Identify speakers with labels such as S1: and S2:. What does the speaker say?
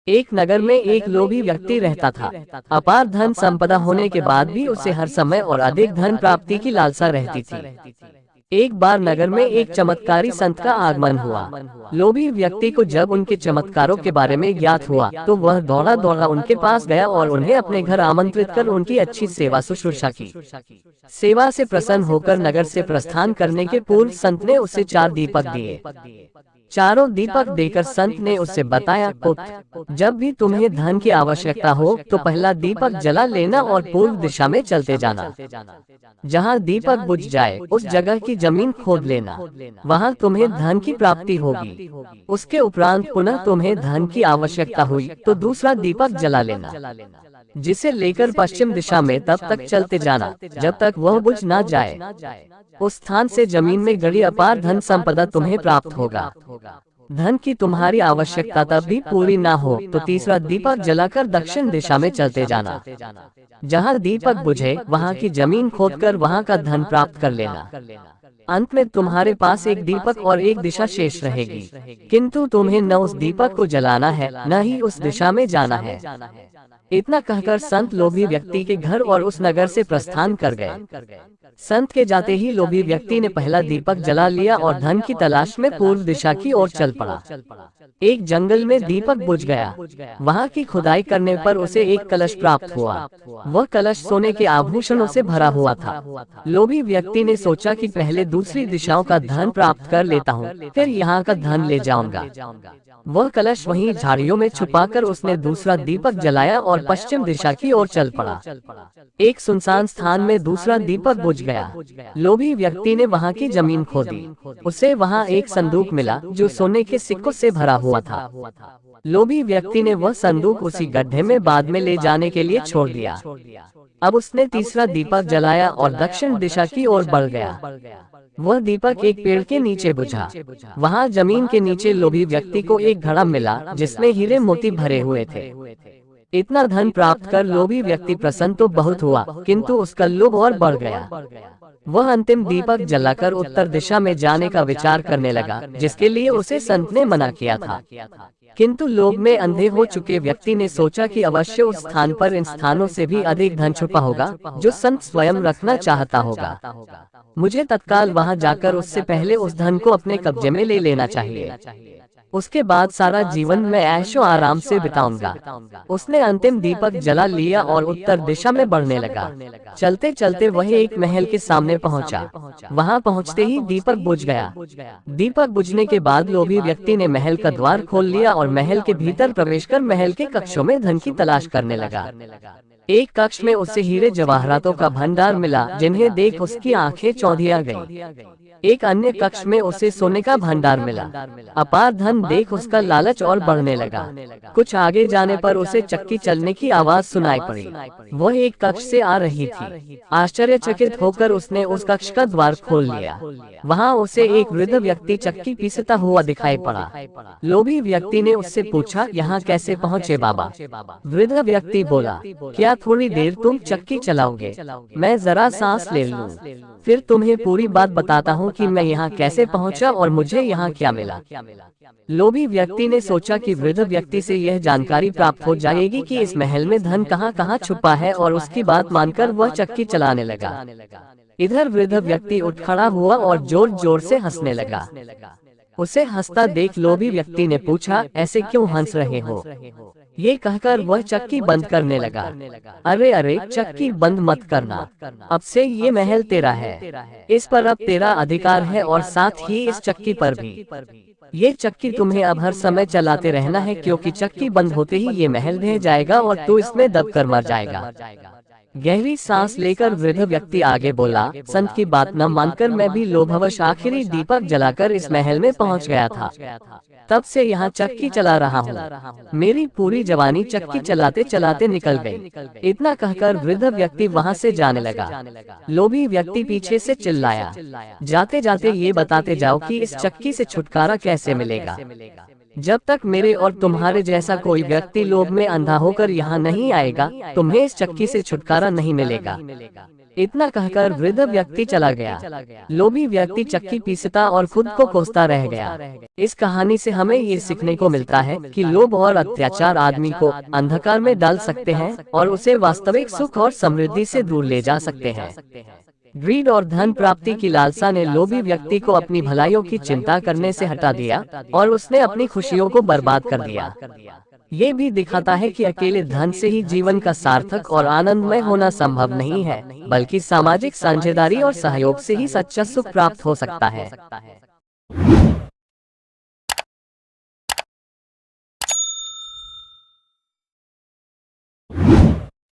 S1: एक नगर में एक लोभी व्यक्ति रहता था। अपार धन संपदा होने के बाद भी उसे हर समय और अधिक धन प्राप्ति की लालसा रहती थी। एक बार नगर में एक चमत्कारी संत का आगमन हुआ। लोभी व्यक्ति को जब उनके चमत्कारों के बारे में ज्ञात हुआ तो वह दौड़ा दौड़ा उनके पास गया और उन्हें अपने घर आमंत्रित कर उनकी अच्छी सेवा शुश्रूषा की। सेवा से प्रसन्न होकर नगर से प्रस्थान करने के पूर्व संत ने उसे 4 दीपक दिए। चारों दीपक देकर संत ने उससे बताया, पुत्र, जब भी तुम्हें धन की आवश्यकता हो तो पहला दीपक जला लेना और पूर्व दिशा में चलते जाना। जहाँ दीपक बुझ जाए उस जगह की जमीन खोद लेना, वहाँ तुम्हें धन की प्राप्ति होगी। उसके उपरांत पुनः तुम्हें धन की आवश्यकता हुई तो दूसरा दीपक जला लेना, जिसे लेकर पश्चिम दिशा में तब तक चलते जाना जब तक वह बुझ ना जाए। उस स्थान से जमीन में गड़ी अपार धन संपदा तुम्हें प्राप्त होगा। धन की तुम्हारी आवश्यकता तब भी पूरी ना हो तो तीसरा दीपक जलाकर दक्षिण दिशा में चलते जाना। जहाँ दीपक बुझे वहाँ की जमीन खोदकर वहाँ का धन प्राप्त कर लेना। अंत में तुम्हारे पास एक दीपक और एक दिशा शेष रहेगी, किंतु तुम्हें न उस दीपक को जलाना है न ही उस दिशा में जाना है। इतना कहकर संत लोभी व्यक्ति के घर और उस नगर से प्रस्थान कर गए। संत के जाते ही लोभी व्यक्ति ने पहला दीपक जला लिया और धन की तलाश में पूर्व दिशा की ओर चल पड़ा। एक जंगल में दीपक बुझ गया। वहाँ की खुदाई करने पर उसे एक कलश प्राप्त हुआ। वह कलश सोने के आभूषणों से भरा हुआ था। लोभी व्यक्ति ने सोचा कि पहले दूसरी दिशाओं का धन प्राप्त कर लेता हूँ, फिर यहाँ का धन ले जाऊंगा। वह कलश वहीं झाड़ियों में छुपाकर उसने दूसरा दीपक जलाया और पश्चिम दिशा की ओर चल पड़ा। एक सुनसान स्थान में दूसरा दीपक बुझ गया। लोभी व्यक्ति ने वहाँ की जमीन खोदी। उसे वहाँ एक संदूक मिला जो सोने के सिक्कों से भरा हुआ था। लोभी व्यक्ति ने वह संदूक उसी गड्ढे में बाद में ले जाने के लिए छोड़ दिया। अब उसने तीसरा दीपक जलाया और दक्षिण दिशा की ओर बढ़ गया। वह दीपक एक पेड़ के नीचे बुझा। वहाँ जमीन के नीचे लोभी व्यक्ति को एक घड़ा मिला जिसमें हीरे मोती भरे हुए थे। इतना धन प्राप्त कर लोभी व्यक्ति प्रसन्न तो बहुत हुआ, किंतु उसका लोभ और बढ़ गया। वह अंतिम दीपक जलाकर उत्तर दिशा में जाने का विचार करने लगा, जिसके लिए उसे संत ने मना किया था। किंतु लोभ में अंधे हो चुके व्यक्ति ने सोचा कि अवश्य उस स्थान पर इन स्थानों से भी अधिक धन छुपा होगा जो संत स्वयं रखना चाहता होगा। मुझे तत्काल वहां जाकर उससे पहले उस धन को अपने कब्जे में ले लेना चाहिए। उसके बाद सारा जीवन मैं ऐशो आराम से बिताऊंगा। उसने अंतिम दीपक जला लिया और उत्तर दिशा में बढ़ने लगा। चलते चलते वह एक महल के सामने पहुंचा। वहां पहुंचते ही दीपक बुझ गया। दीपक बुझने के बाद लोभी व्यक्ति ने महल का द्वार खोल लिया और महल के भीतर प्रवेश कर महल के कक्षों में धन की तलाश करने लगा। एक कक्ष में उसे हीरे जवाहरातों का भंडार मिला, जिन्हें देख उसकी आंखें चौंधिया गईं। एक अन्य कक्ष में उसे सोने का भंडार मिला। अपार धन देख उसका लालच और बढ़ने लगा। कुछ आगे जाने पर उसे चक्की चलने की आवाज सुनाई पड़ी। वह एक कक्ष से आ रही थी। आश्चर्यचकित होकर उसने उस कक्ष का द्वार खोल लिया। वहाँ उसे एक वृद्ध व्यक्ति चक्की पीसता हुआ दिखाई पड़ा। लोभी व्यक्ति ने उससे पूछा, यहाँ कैसे पहुँचे बाबा? वृद्ध व्यक्ति बोला, क्या थोड़ी देर तुम चक्की चलाओगे? मैं जरा सांस ले लूं, फिर तुम्हें पूरी बात बताता हूँ कि मैं यहाँ कैसे पहुँचा और मुझे यहाँ क्या मिला। लोभी व्यक्ति ने सोचा कि वृद्ध व्यक्ति से यह जानकारी प्राप्त हो जाएगी कि इस महल में धन कहाँ कहाँ छुपा है, और उसकी बात मानकर वह चक्की चलाने लगा। इधर वृद्ध व्यक्ति उठ खड़ा हुआ और जोर जोर से हंसने लगा। उसे हंसता देख लोभी व्यक्ति ने पूछा, ऐसे क्यों हंस रहे हो? ये कहकर वह चक्की बंद करने लगा। अरे अरे, चक्की बंद मत करना, अब से ये महल तेरा है। इस पर अब तेरा अधिकार है और साथ ही इस चक्की पर भी। ये चक्की तुम्हें अब हर समय चलाते रहना है, क्योंकि चक्की बंद होते ही ये महल ढह जाएगा और तू इसमें दबकर मर जाएगा। गहरी सांस लेकर वृद्ध व्यक्ति आगे बोला, संत की बात न मानकर मैं भी लोभवश आखिरी दीपक जलाकर इस महल में पहुंच गया था। तब से यहाँ चक्की चला रहा हूँ। मेरी पूरी जवानी चक्की चलाते चलाते निकल गई। इतना कहकर वृद्ध व्यक्ति वहाँ से जाने लगा। लोभी व्यक्ति पीछे से चिल्लाया, जाते जाते ये बताते जाओ कि इस चक्की से छुटकारा कैसे मिलेगा। जब तक मेरे और तुम्हारे जैसा कोई व्यक्ति लोभ में अंधा होकर यहाँ नहीं आएगा, तुम्हें इस चक्की से छुटकारा नहीं मिलेगा। इतना कहकर वृद्ध व्यक्ति चला गया। लोभी व्यक्ति चक्की पीसता और खुद को कोसता रह गया। इस कहानी से हमें ये सीखने को मिलता है कि लोभ और अत्याचार आदमी को अंधकार में डाल सकते हैं और उसे वास्तविक सुख और समृद्धि से दूर ले जा सकते हैं। ग्रीड और धन प्राप्ति की लालसा ने लोभी व्यक्ति को अपनी भलाइयों की चिंता करने से हटा दिया और उसने अपनी खुशियों को बर्बाद कर दिया। ये भी दिखाता है कि अकेले धन से ही जीवन का सार्थक और आनंदमय होना संभव नहीं है, बल्कि सामाजिक साझेदारी और सहयोग से ही सच्चा सुख प्राप्त हो सकता है।